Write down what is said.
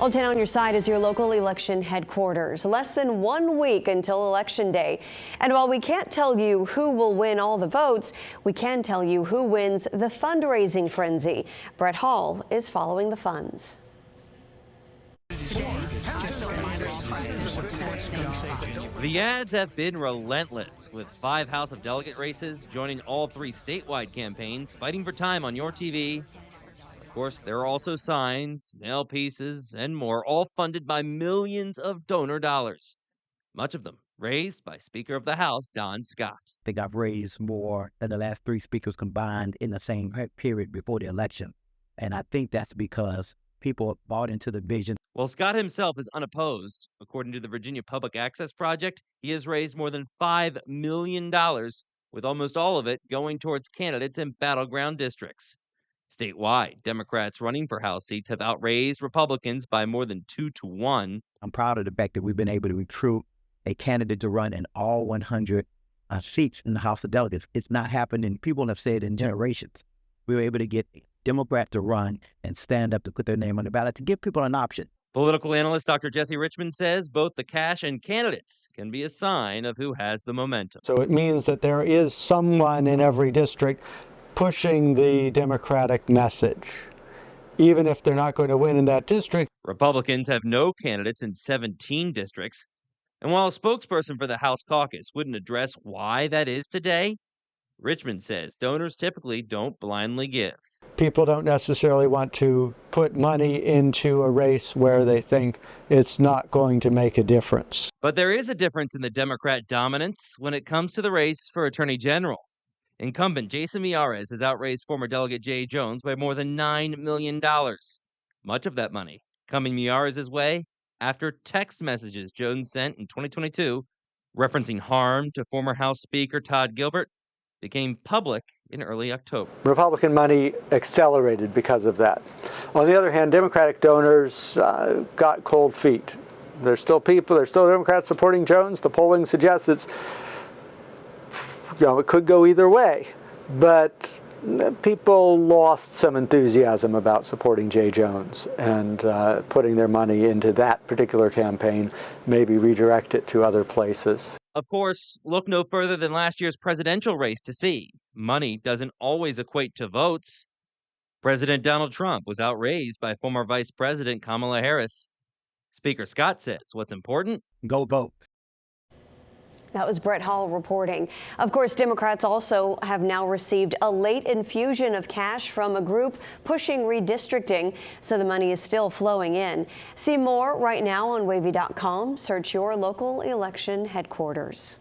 All 10 on your side is your local election headquarters. Less than 1 week until Election Day. And while we can't tell you who will win all the votes, we can tell you who wins the fundraising frenzy. Brett Hall is following the funds. The ads have been relentless, with 5 House of Delegate races joining all 3 statewide campaigns, fighting for time on your TV. Of course, there are also signs, mail pieces, and more, all funded by millions of donor dollars, much of them raised by Speaker of the House, Don Scott. I think I've raised more than the last 3 speakers combined in the same period before the election. And I think that's because people have bought into the vision. Well, Scott himself is unopposed. According to the Virginia Public Access Project, he has raised more than $5 million, with almost all of it going towards candidates in battleground districts. Statewide, Democrats running for House seats have outraised Republicans by more than 2 to 1. I'm proud of the fact that we've been able to recruit a candidate to run in all 100 seats in the House of Delegates. It's not happened, and people have said in generations. We were able to get a Democrat to run and stand up to put their name on the ballot to give people an option. Political analyst Dr. Jesse Richmond says both the cash and candidates can be a sign of who has the momentum. So it means that there is someone in every district pushing the Democratic message, even if they're not going to win in that district. Republicans have no candidates in 17 districts. And while a spokesperson for the House caucus wouldn't address why that is today, Richmond says donors typically don't blindly give. People don't necessarily want to put money into a race where they think it's not going to make a difference. But there is a difference in the Democrat dominance when it comes to the race for Attorney General. Incumbent Jason Miyares has outraised former Delegate Jay Jones by more than $9 million. Much of that money coming Miyares' way after text messages Jones sent in 2022 referencing harm to former House Speaker Todd Gilbert became public in early October. Republican money accelerated because of that. On the other hand, Democratic donors got cold feet. There's still Democrats supporting Jones. The polling suggests it could go either way, but people lost some enthusiasm about supporting Jay Jones and putting their money into that particular campaign, maybe redirect it to other places. Of course, look no further than last year's presidential race to see money doesn't always equate to votes. President Donald Trump was outraised by former Vice President Kamala Harris. Speaker Scott says what's important? Go vote. That was Brett Hall reporting. Of course, Democrats also have now received a late infusion of cash from a group pushing redistricting, so the money is still flowing in. See more right now on wavy.com. Search your local election headquarters.